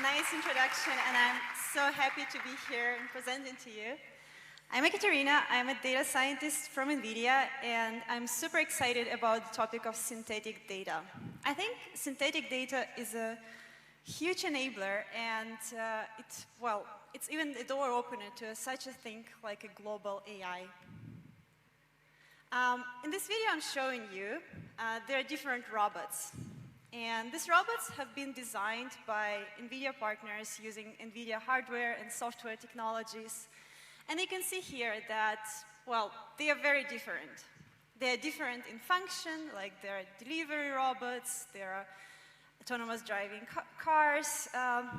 nice introduction, and I'm so happy to be here and presenting to you. I'm Ekaterina. I'm a data scientist from NVIDIA, and I'm super excited about the topic of synthetic data. I think synthetic data is a huge enabler, and it's even a door opener to such a thing like a global AI. In this video I'm showing you, there are different robots. And these robots have been designed by NVIDIA partners using NVIDIA hardware and software technologies. And you can see here that, well, they are very different. They are different in function, like there are delivery robots, there are autonomous driving cars,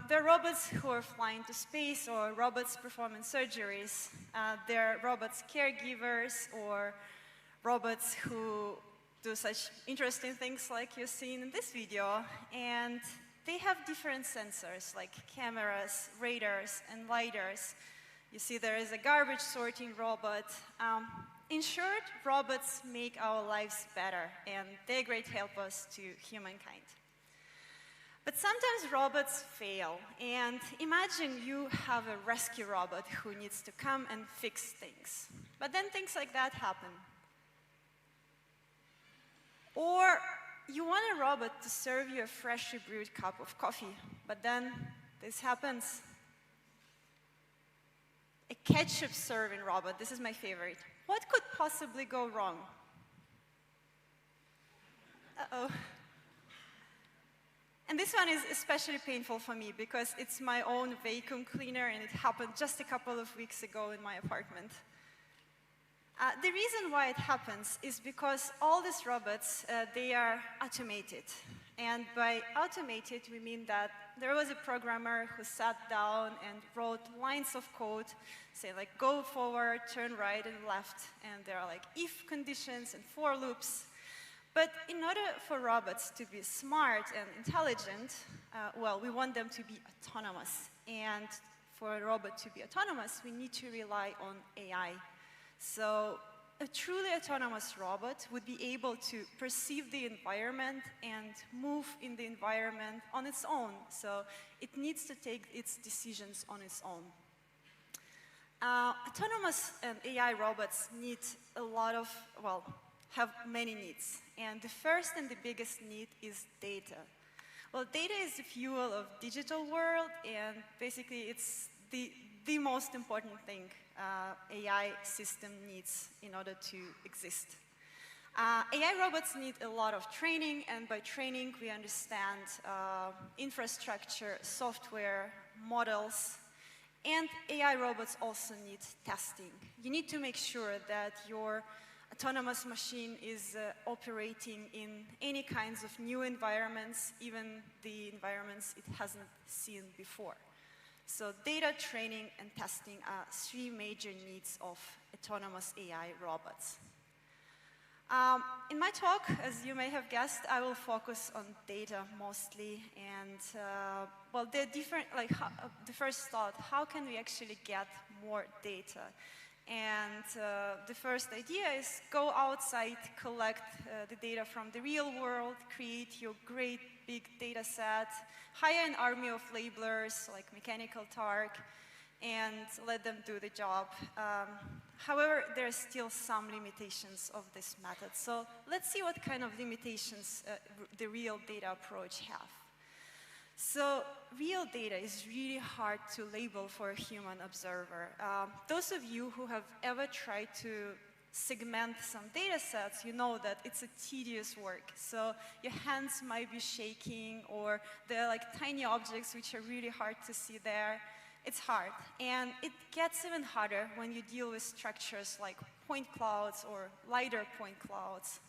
there are robots who are flying to space, or robots performing surgeries. There are robots caregivers, or robots who do such interesting things like you've seen in this video. And they have different sensors, like cameras, radars, and lidars. You see there is a garbage sorting robot. In short, robots make our lives better, and they're great help us to humankind. But sometimes robots fail, and imagine you have a rescue robot who needs to come and fix things. But then things like that happen. Or you want a robot to serve you a freshly brewed cup of coffee, but then this happens. A ketchup serving robot, this is my favorite. What could possibly go wrong? Uh-oh. And this one is especially painful for me because it's my own vacuum cleaner, and it happened just a couple of weeks ago in my apartment. The reason why it happens is because all these robots, they are automated. And by automated, we mean that there was a programmer who sat down and wrote lines of code, say like go forward, turn right and left, and there are like if conditions and for loops. But in order for robots to be smart and intelligent, well, we want them to be autonomous. And for a robot to be autonomous, we need to rely on AI. So a truly autonomous robot would be able to perceive the environment and move in the environment on its own. So it needs to take its decisions on its own. Autonomous and AI robots need a lot of, well, have many needs. And the first and the biggest need is data. Well, data is the fuel of digital world, and basically it's the most important thing AI system needs in order to exist. AI robots need a lot of training, and by training we understand infrastructure, software, models, and AI robots also need testing. You need to make sure that your autonomous machine is operating in any kinds of new environments, even the environments it hasn't seen before. So data, training, and testing are three major needs of autonomous AI robots. In my talk, as you may have guessed, I will focus on data mostly. And well, they're different, like the first thought, how can we actually get more data? And the first idea is go outside, collect the data from the real world, create your great big data set, hire an army of labelers like Mechanical Turk, and let them do the job. However, there are still some limitations of this method. So let's see what kind of limitations the real data approach have. So real data is really hard to label for a human observer. Those of you who have ever tried to segment some data sets, you know that it's a tedious work. So your hands might be shaking, or there are like tiny objects which are really hard to see there. It's hard. And it gets even harder when you deal with structures like point clouds or LiDAR point clouds.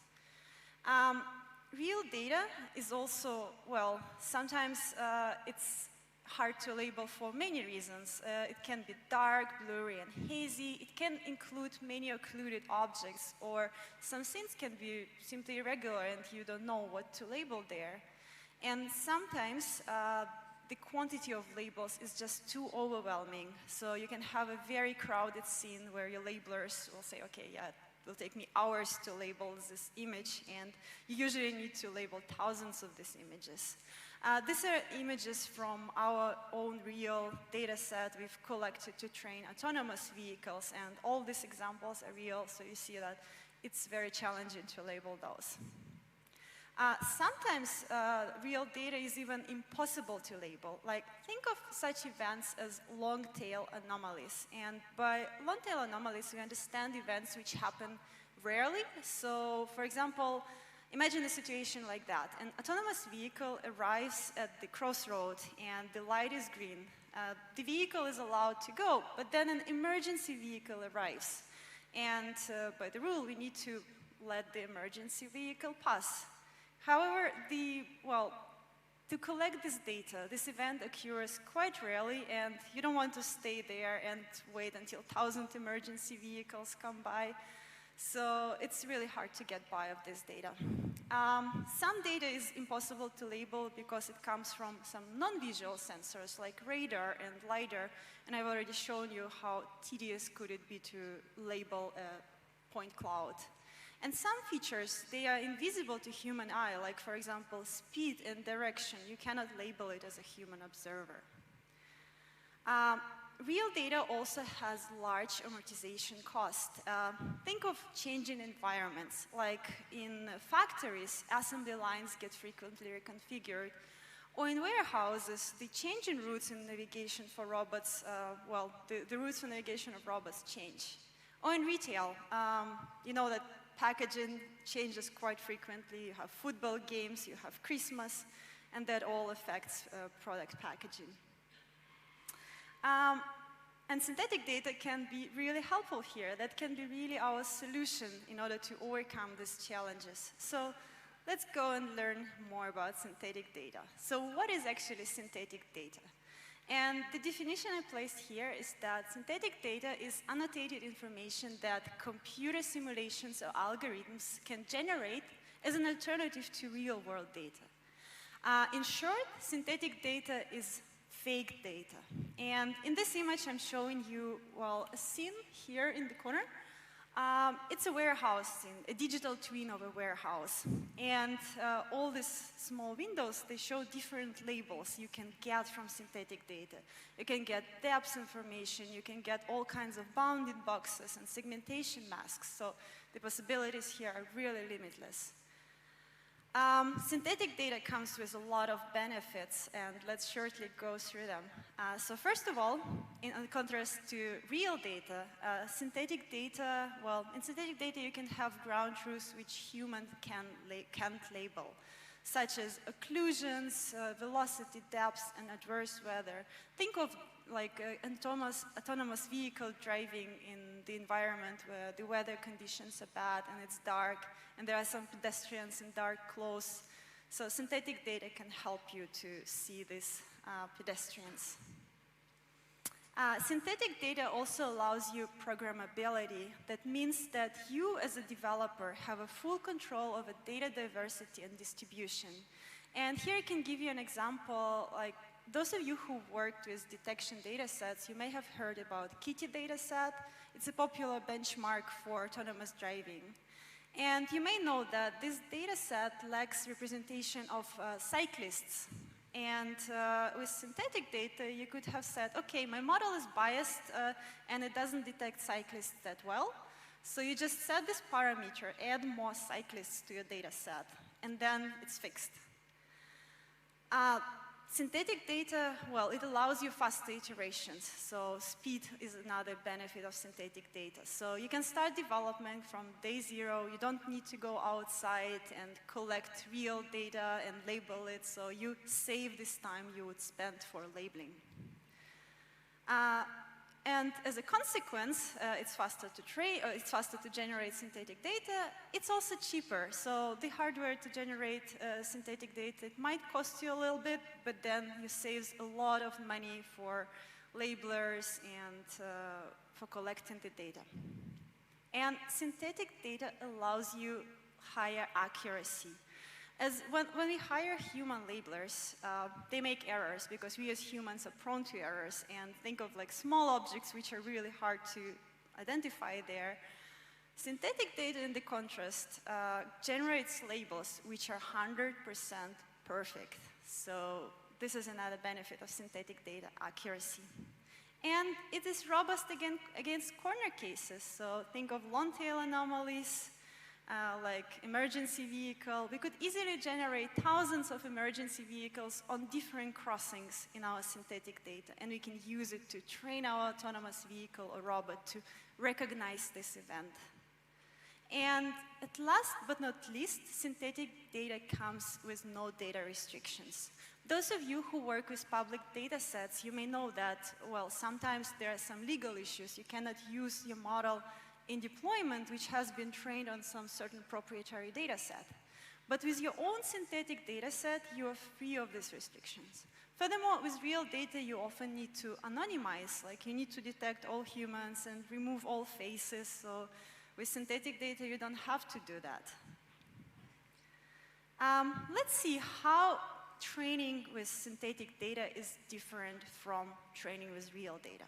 Real data is also, well, sometimes it's hard to label for many reasons. It can be dark, blurry, and hazy. It can include many occluded objects, or some things can be simply irregular and you don't know what to label there. And sometimes the quantity of labels is just too overwhelming. So you can have a very crowded scene where your labelers will say, okay, yeah, it will take me hours to label this image, and you usually need to label thousands of these images. These are images from our own real data set we've collected to train autonomous vehicles, and all these examples are real, so you see that it's very challenging to label those. Sometimes real data is even impossible to label. Like, think of such events as long-tail anomalies. And by long-tail anomalies, we understand events which happen rarely. So, for example, imagine a situation like that. An autonomous vehicle arrives at the crossroad and the light is green. The vehicle is allowed to go, but then an emergency vehicle arrives. And by the rule, we need to let the emergency vehicle pass. However, to collect this data, this event occurs quite rarely, and you don't want to stay there and wait until 1,000 emergency vehicles come by. So it's really hard to get by of this data. Some data is impossible to label because it comes from some non-visual sensors like radar and LiDAR, and I've already shown you how tedious could it be to label a point cloud. And some features, they are invisible to human eye, like, for example, speed and direction. You cannot label it as a human observer. Real data also has large amortization cost. Think of changing environments, like in factories, assembly lines get frequently reconfigured, or in warehouses, the change in routes in navigation for robots, the routes for navigation of robots change. Or in retail, you know that packaging changes quite frequently. You have football games, you have Christmas, and that all affects product packaging. And synthetic data can be really helpful here. That can be really our solution in order to overcome these challenges. So let's go and learn more about synthetic data. So what is actually synthetic data? And the definition I placed here is that synthetic data is annotated information that computer simulations or algorithms can generate as an alternative to real-world data. In short, synthetic data is fake data. And in this image, I'm showing you, a scene here in the corner. It's a warehouse scene, a digital twin of a warehouse. And all these small windows, they show different labels you can get from synthetic data. You can get depth information, you can get all kinds of bounded boxes and segmentation masks. So the possibilities here are really limitless. Synthetic data comes with a lot of benefits, and let's shortly go through them. So first of all, in contrast to real data, synthetic data, in synthetic data you can have ground truths which humans can't label, such as occlusions, velocity, depth, and adverse weather. Think of like an autonomous vehicle driving in the environment where the weather conditions are bad and it's dark, and there are some pedestrians in dark clothes. So synthetic data can help you to see these pedestrians. Synthetic data also allows you programmability. That means that you, as a developer, have a full control over data diversity and distribution. And here I can give you an example. Like, those of you who worked with detection data sets, you may have heard about Kitty dataset. It's a popular benchmark for autonomous driving. And you may know that this data set lacks representation of cyclists. And with synthetic data, you could have said, okay, my model is biased and it doesn't detect cyclists that well. So you just set this parameter, add more cyclists to your data set, and then it's fixed. Synthetic data, it allows you faster iterations. So speed is another benefit of synthetic data. So you can start development from day zero. You don't need to go outside and collect real data and label it. So you save this time you would spend for labeling. And as a consequence, it's faster to generate synthetic data. It's also cheaper. So the hardware to generate synthetic data, it might cost you a little bit, but then you save a lot of money for labelers and for collecting the data. And synthetic data allows you higher accuracy. As when we hire human labelers, they make errors because we as humans are prone to errors, and think of like small objects which are really hard to identify there. Synthetic data, in the contrast, generates labels which are 100% perfect. So this is another benefit of synthetic data accuracy. And it is robust against corner cases. So think of long-tail anomalies, like emergency vehicle. We could easily generate thousands of emergency vehicles on different crossings in our synthetic data, and we can use it to train our autonomous vehicle or robot to recognize this event. And at last but not least, synthetic data comes with no data restrictions. Those of you who work with public data sets, you may know that, well, sometimes there are some legal issues. You cannot use your model in deployment which has been trained on some certain proprietary data set. But with your own synthetic data set, you are free of these restrictions. Furthermore, with real data, you often need to anonymize, like you need to detect all humans and remove all faces. So with synthetic data, you don't have to do that. Let's see how training with synthetic data is different from training with real data.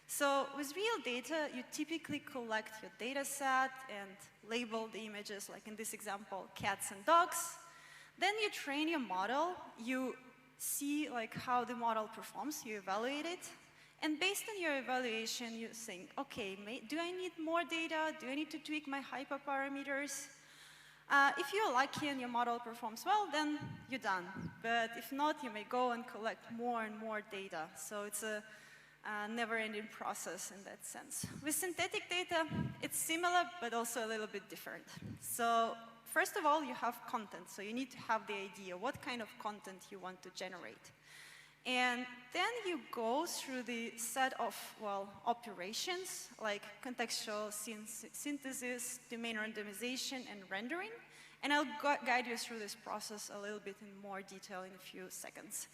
So with real data, you typically collect your data set and label the images, like in this example, cats and dogs. Then you train your model. You see like how the model performs. You evaluate it. And based on your evaluation, you think, okay, do I need more data? Do I need to tweak my hyperparameters? If you're lucky and your model performs well, then you're done. But if not, you may go and collect more and more data. So it's a never-ending process in that sense. With synthetic data, it's similar, but also a little bit different. So first of all, you have content. So you need to have the idea what kind of content you want to generate. And then you go through the set of, well, operations, like contextual synthesis, domain randomization, and rendering. And I'll guide you through this process a little bit in more detail in a few seconds.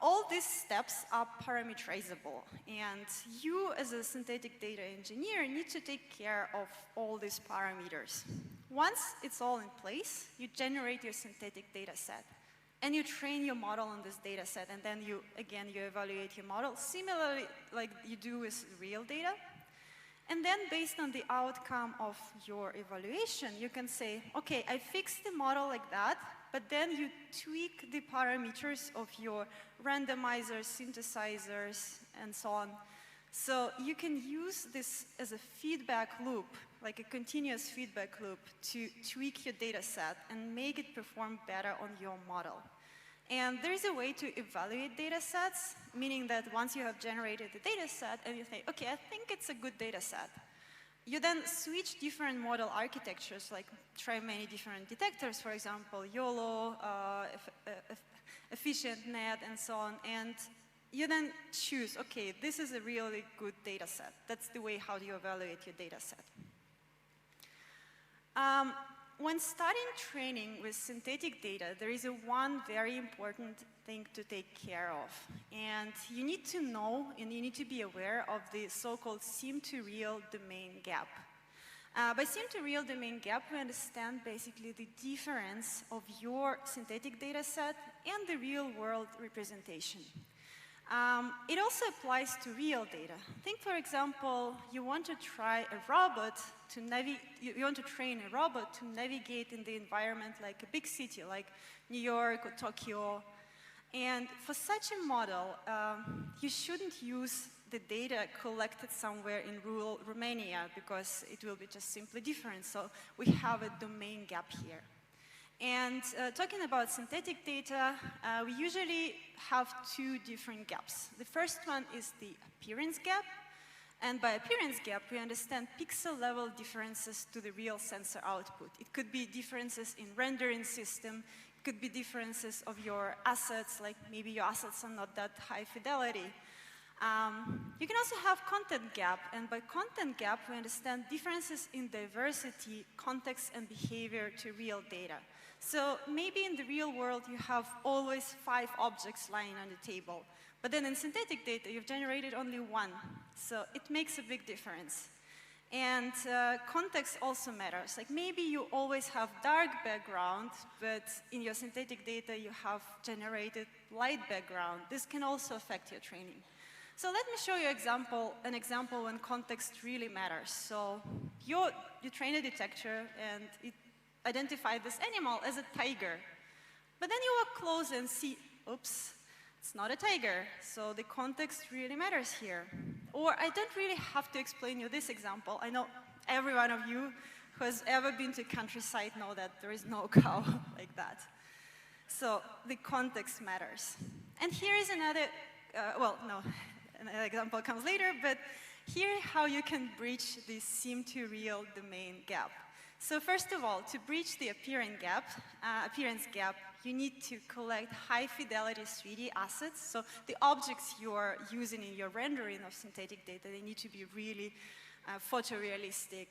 All these steps are parameterizable, and you as a synthetic data engineer need to take care of all these parameters. Once it's all in place, you generate your synthetic data set, and you train your model on this data set, and then you evaluate your model, similarly like you do with real data. And then based on the outcome of your evaluation, you can say, okay, I fixed the model like that, but then you tweak the parameters of your randomizers, synthesizers, and so on. So you can use this as a feedback loop, like a continuous feedback loop, to tweak your data set and make it perform better on your model. And there is a way to evaluate data sets, meaning that once you have generated the data set and you think, okay, I think it's a good data set, you then switch different model architectures, like try many different detectors, for example, YOLO, efficient net, and so on. And you then choose, okay, this is a really good data set. That's the way how you evaluate your data set. When starting training with synthetic data, there is one very important thing to take care of. And you need to know and you need to be aware of the so-called sim-to-real domain gap. By sim-to-real domain gap, we understand basically the difference of your synthetic data set and the real-world representation. It also applies to real data. Think, for example, you want to try a robot to you want to train a robot to navigate in the environment like a big city, like New York or Tokyo. And for such a model, you shouldn't use the data collected somewhere in rural Romania because it will be just simply different. So we have a domain gap here. And talking about synthetic data, we usually have two different gaps. The first one is the appearance gap. And by appearance gap, we understand pixel-level differences to the real sensor output. It could be differences in rendering system. It could be differences of your assets, like maybe your assets are not that high fidelity. You can also have content gap, and by content gap, we understand differences in diversity, context, and behavior to real data. So maybe in the real world, you have always 5 objects lying on the table, but then in synthetic data, you've generated only 1. So it makes a big difference. And context also matters. Like maybe you always have dark background, but in your synthetic data, you have generated light background. This can also affect your training. So let me show you an example when context really matters. So you train a detector and it identified this animal as a tiger. But then you walk close and see, oops, it's not a tiger, so the context really matters here. Or I don't really have to explain you this example. I know every one of you who has ever been to countryside know that there is no cow like that. So the context matters. And here is another, well, no, another example comes later, but here how you can breach the seem to real domain gap. So first of all, to breach the appearance gap, you need to collect high-fidelity 3D assets. So the objects you are using in your rendering of synthetic data, they need to be really photorealistic.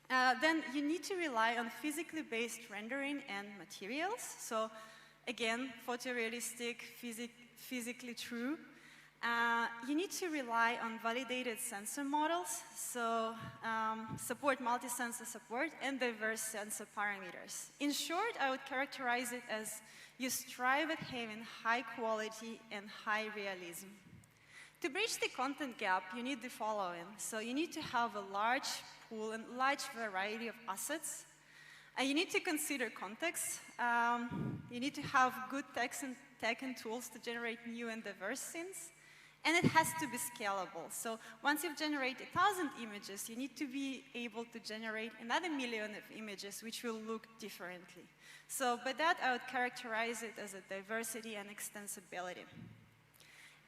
Then you need to rely on physically based rendering and materials. So again, photorealistic, physically true. You need to rely on validated sensor models, so support multi-sensor support and diverse sensor parameters. In short, I would characterize it as you strive at having high quality and high realism. To bridge the content gap, you need the following. So you need to have a large pool and large variety of assets. You need to consider context. You need to have good tech and tools to generate new and diverse scenes. And it has to be scalable. So once you've generated 1,000 images, you need to be able to generate another million of images which will look differently. So by that, I would characterize it as a diversity and extensibility.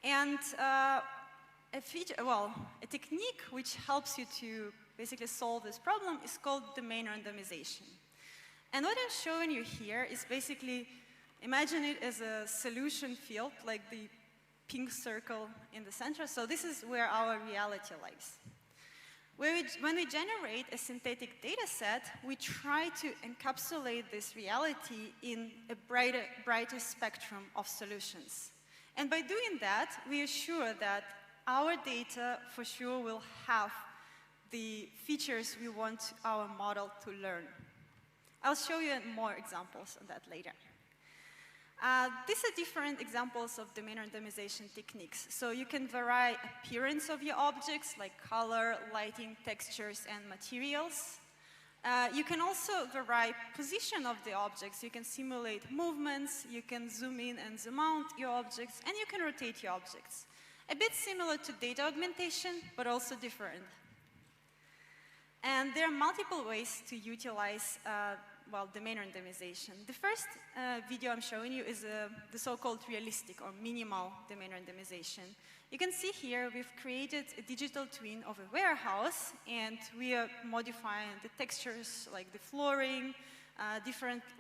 And a technique which helps you to basically solve this problem is called domain randomization. And what I'm showing you here is basically, imagine it as a solution field, like the pink circle in the center. So this is where our reality lies. When we generate a synthetic data set, we try to encapsulate this reality in a brighter spectrum of solutions. And by doing that, we assure that our data for sure will have the features we want our model to learn. I'll show you more examples of that later. These are different examples of domain randomization techniques. So you can vary appearance of your objects, like color, lighting, textures, and materials. You can also vary position of the objects. You can simulate movements, you can zoom in and zoom out your objects, and you can rotate your objects. A bit similar to data augmentation, but also different. And there are multiple ways to utilize domain randomization. The first video I'm showing you is the so-called realistic or minimal domain randomization. You can see here we've created a digital twin of a warehouse, and we are modifying the textures like the flooring,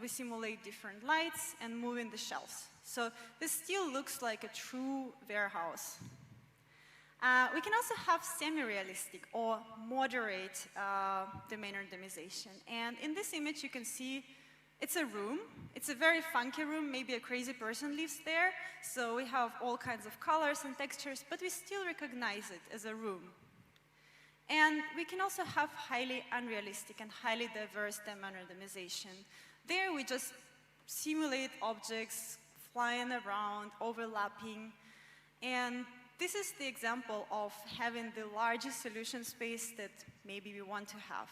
we simulate different lights and moving the shelves. So this still looks like a true warehouse. We can also have semi-realistic or moderate domain randomization. And in this image, you can see it's a room. It's a very funky room. Maybe a crazy person lives there. So we have all kinds of colors and textures, but we still recognize it as a room. And we can also have highly unrealistic and highly diverse domain randomization. There, we just simulate objects flying around, overlapping, and this is the example of having the largest solution space that maybe we want to have.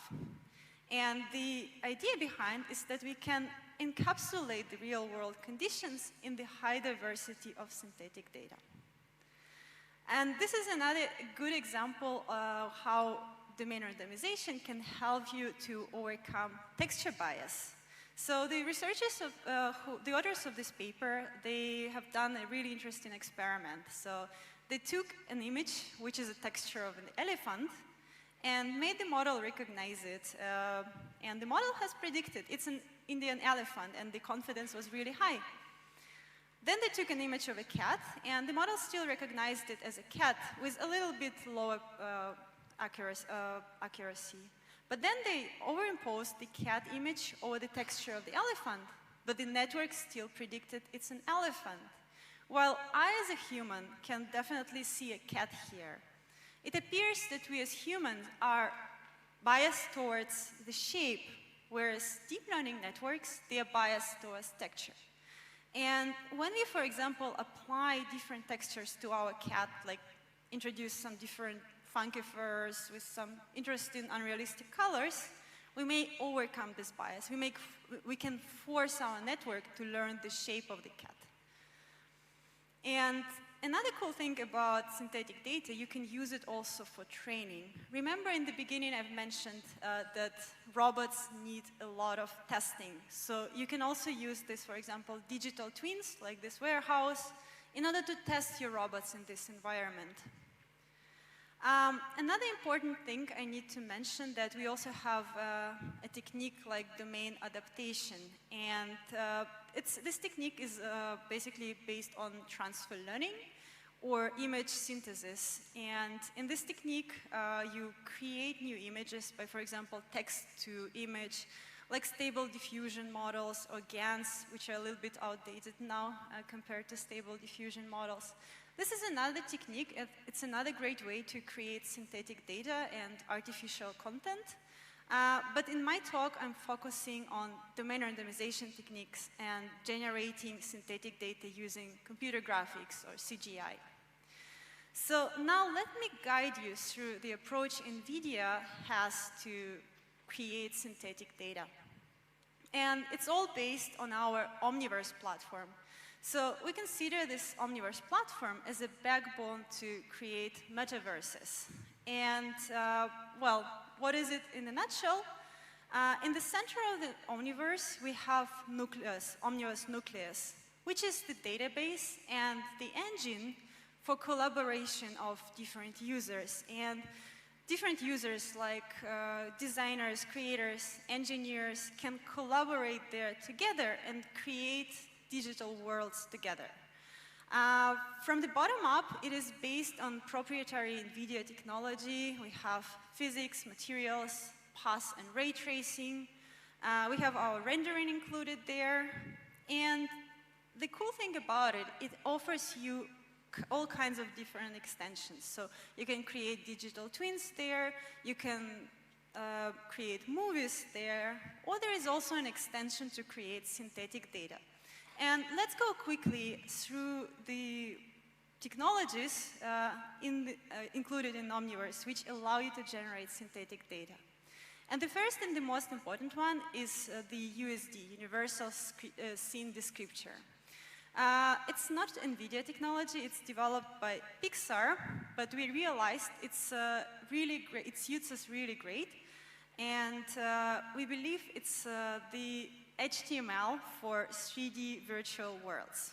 And the idea behind is that we can encapsulate the real-world conditions in the high diversity of synthetic data. And this is another good example of how domain randomization can help you to overcome texture bias. So the researchers, the authors of this paper, they have done a really interesting experiment. So they took an image, which is a texture of an elephant, and made the model recognize it. And the model has predicted it's an Indian elephant, and the confidence was really high. Then they took an image of a cat, and the model still recognized it as a cat with a little bit lower accuracy. But then they overimposed the cat image over the texture of the elephant, but the network still predicted it's an elephant. While I, as a human, can definitely see a cat here, it appears that we as humans are biased towards the shape, whereas deep learning networks, they are biased towards texture. And when we, for example, apply different textures to our cat, like introduce some different funky furs with some interesting unrealistic colors, we may overcome this bias. We can force our network to learn the shape of the cat. And another cool thing about synthetic data, you can use it also for training. Remember in the beginning I've mentioned that robots need a lot of testing. So you can also use this, for example, digital twins, like this warehouse, in order to test your robots in this environment. Another important thing I need to mention that we also have a technique like domain adaptation. And this technique is basically based on transfer learning or image synthesis. And in this technique, you create new images by, for example, text to image, like stable diffusion models or GANs, which are a little bit outdated now compared to stable diffusion models. This is another technique. It's another great way to create synthetic data and artificial content. But in my talk, I'm focusing on domain randomization techniques and generating synthetic data using computer graphics or CGI. So now let me guide you through the approach NVIDIA has to create synthetic data. And it's all based on our OMNIVERSE platform. So we consider this OMNIVERSE platform as a backbone to create metaverses. And, well, what is it in a nutshell? In the center of the Omniverse, we have nucleus, Omniverse nucleus, which is the database and the engine for collaboration of different users. And different users like designers, creators, engineers can collaborate there together and create digital worlds together. From the bottom up, it is based on proprietary NVIDIA technology. We have physics, materials, path and ray tracing. We have our rendering included there. And the cool thing about it, it offers you all kinds of different extensions. So you can create digital twins there, you can create movies there, or there is also an extension to create synthetic data. And let's go quickly through the technologies included in Omniverse, which allow you to generate synthetic data. And the first and the most important one is the USD, Universal Scene Descriptor. It's not NVIDIA technology, it's developed by Pixar, but we realized it's really great, it suits us really great. And we believe it's the HTML for 3D virtual worlds.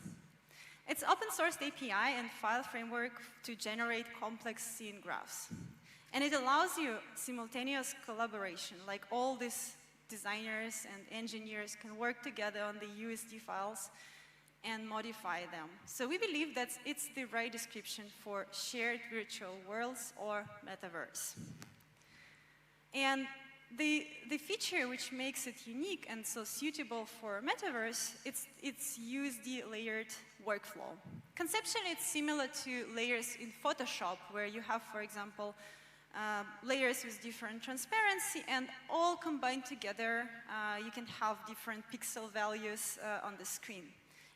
It's open source API and file framework to generate complex scene graphs. And it allows you simultaneous collaboration, like all these designers and engineers can work together on the USD files and modify them. So we believe that it's the right description for shared virtual worlds or metaverse. And the feature which makes it unique and so suitable for metaverse, it's USD layered workflow. Conceptually, it's similar to layers in Photoshop, where you have, for example, layers with different transparency, and all combined together, you can have different pixel values on the screen.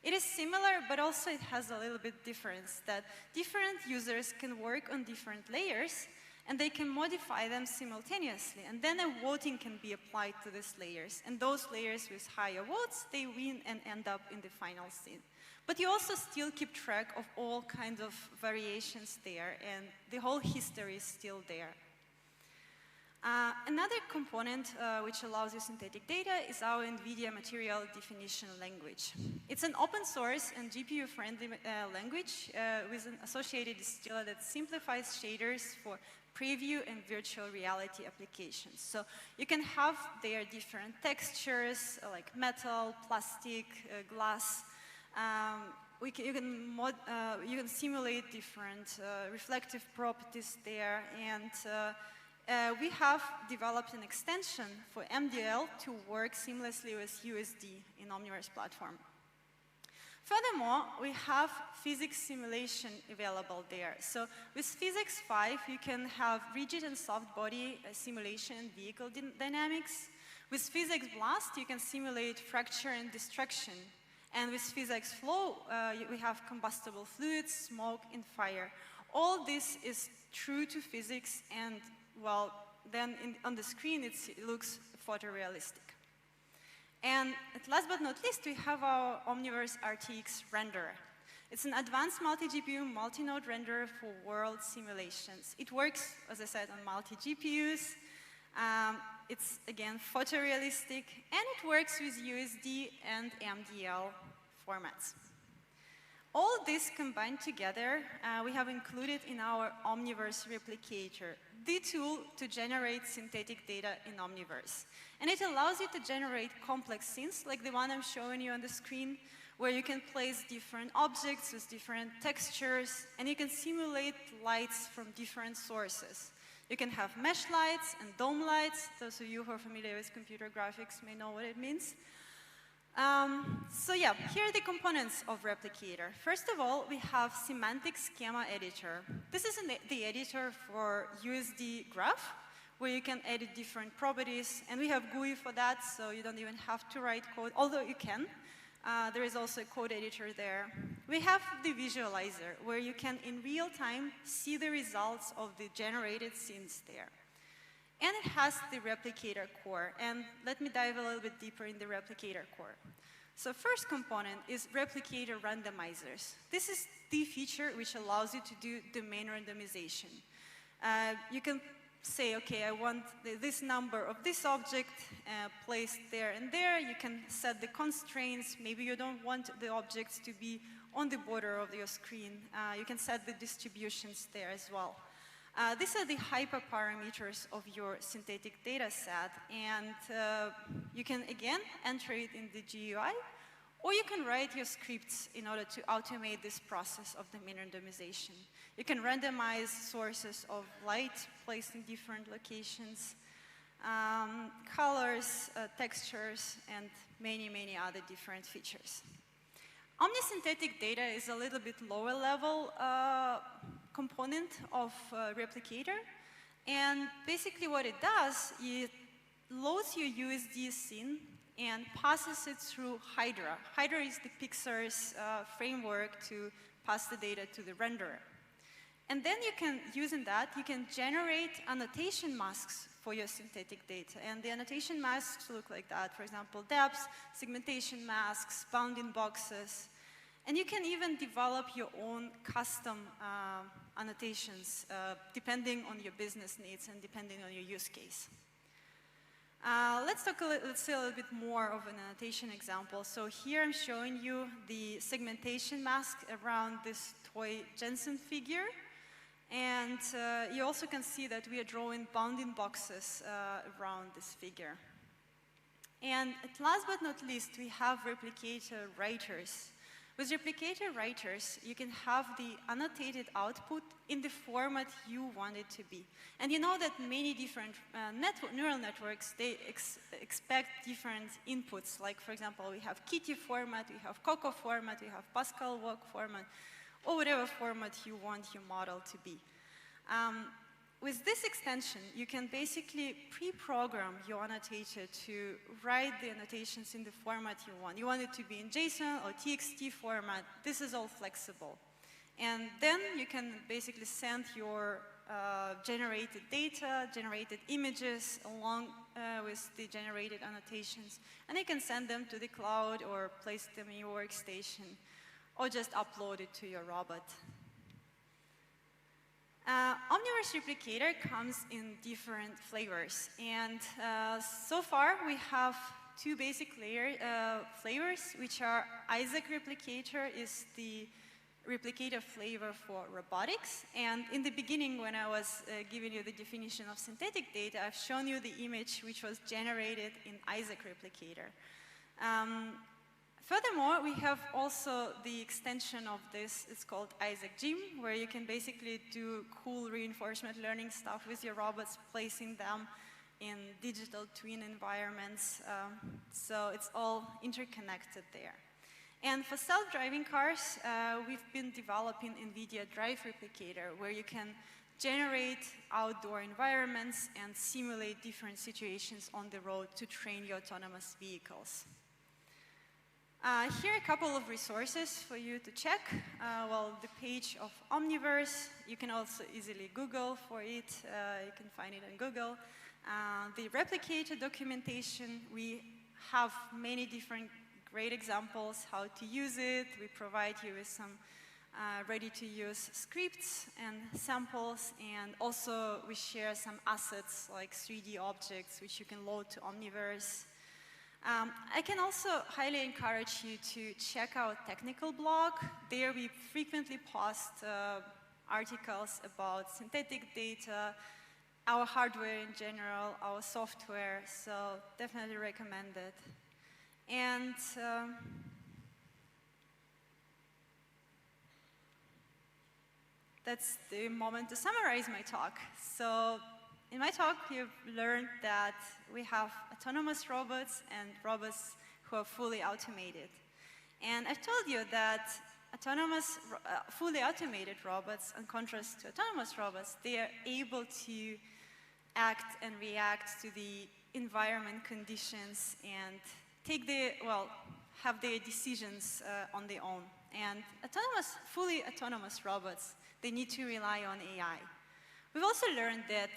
It is similar, but also it has a little bit difference, that different users can work on different layers, and they can modify them simultaneously. And then a voting can be applied to these layers. And those layers with higher votes, they win and end up in the final scene. But you also still keep track of all kinds of variations there, and the whole history is still there. Another component which allows you synthetic data is our NVIDIA material definition language. It's an open source and GPU-friendly language with an associated distiller that simplifies shaders for preview and virtual reality applications. So you can have their different textures like metal, plastic, glass. You can simulate different reflective properties there, and we have developed an extension for MDL to work seamlessly with USD in Omniverse platform. Furthermore, we have physics simulation available there. So with Physics 5, you can have rigid and soft body simulation and vehicle dynamics. With Physics Blast, you can simulate fracture and destruction. And with Physics Flow, we have combustible fluids, smoke, and fire. All this is true to physics, and well, then on the screen it looks photorealistic. And last but not least, we have our Omniverse RTX renderer. It's an advanced multi-GPU, multi-node renderer for world simulations. It works, as I said, on multi-GPUs. It's, again, photorealistic, and it works with USD and MDL formats. All this combined together, we have included in our Omniverse Replicator, the tool to generate synthetic data in Omniverse. And it allows you to generate complex scenes, like the one I'm showing you on the screen, where you can place different objects with different textures, and you can simulate lights from different sources. You can have mesh lights and dome lights. Those of you who are familiar with computer graphics may know what it means. So yeah, here are the components of Replicator. First of all, we have semantic schema editor. This is the editor for USD graph, where you can edit different properties. And we have GUI for that, so you don't even have to write code, although you can. There is also a code editor there. We have the visualizer, where you can, in real time, see the results of the generated scenes there. And it has the replicator core. And let me dive a little bit deeper in the replicator core. So first component is replicator randomizers. This is the feature which allows you to do domain randomization. You can say, okay, I want this number of this object placed there and there. You can set the constraints. Maybe you don't want the objects to be on the border of your screen. You can set the distributions there as well. These are the hyperparameters of your synthetic data set, and you can, again, enter it in the GUI, or you can write your scripts in order to automate this process of domain randomization. You can randomize sources of light placed in different locations, colors, textures, and many, many other different features. Omnisynthetic data is a little bit lower level component of Replicator, and basically what it does, it loads your USD scene and passes it through Hydra. Hydra is the Pixar's framework to pass the data to the renderer. And then you can, using that, you can generate annotation masks for your synthetic data. And the annotation masks look like that. For example, depths, segmentation masks, bounding boxes. And you can even develop your own custom annotations depending on your business needs and depending on your use case. Let's see a little bit more of an annotation example. So here I'm showing you the segmentation mask around this toy Jensen figure. And you also can see that we are drawing bounding boxes around this figure. And last but not least, we have replicator writers. With replicator writers, you can have the annotated output in the format you want it to be. And you know that many different neural networks, they expect different inputs. Like, for example, we have Kitty format, we have Coco format, we have Pascal Walk format, or whatever format you want your model to be. With this extension, you can basically pre-program your annotator to write the annotations in the format you want. You want it to be in JSON or TXT format. This is all flexible. And then you can basically send your generated data, generated images along with the generated annotations. And you can send them to the cloud or place them in your workstation or just upload it to your robot. Omniverse Replicator comes in different flavors, and so far we have two basic flavors, which are Isaac Replicator is the replicator flavor for robotics, and in the beginning when I was giving you the definition of synthetic data, I've shown you the image which was generated in Isaac Replicator. Furthermore, we have also the extension of this. It's called Isaac Gym, where you can basically do cool reinforcement learning stuff with your robots, placing them in digital twin environments. So it's all interconnected there. And for self-driving cars, we've been developing NVIDIA Drive Replicator, where you can generate outdoor environments and simulate different situations on the road to train your autonomous vehicles. Here are a couple of resources for you to check. Well, the page of Omniverse, you can also easily Google for it. You can find it on Google. The replicator documentation, we have many different great examples how to use it. We provide you with some ready-to-use scripts and samples, and also we share some assets like 3D objects which you can load to Omniverse. I can also highly encourage you to check our technical blog. There we frequently post articles about synthetic data, our hardware in general, our software, so definitely recommend it. And that's the moment to summarize my talk. So in my talk, you've learned that we have autonomous robots and robots who are fully automated. And I've told you that fully automated robots, in contrast to autonomous robots, they are able to act and react to the environment conditions and have their decisions on their own. And fully autonomous robots, they need to rely on AI. We've also learned that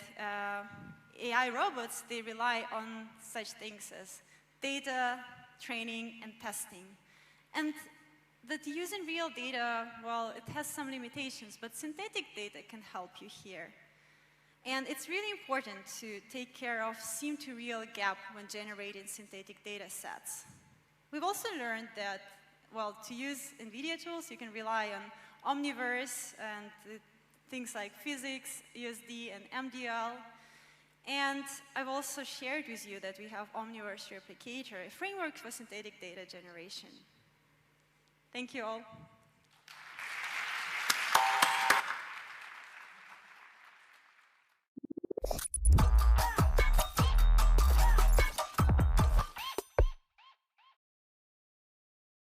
AI robots, they rely on such things as data, training, and testing. And that using real data, well, it has some limitations, but synthetic data can help you here. And it's really important to take care of seam-to-real gap when generating synthetic data sets. We've also learned that, well, to use NVIDIA tools, you can rely on Omniverse and things like physics, USD, and MDL. And I've also shared with you that we have OMNIVERSE Replicator, a framework for synthetic data generation. Thank you all.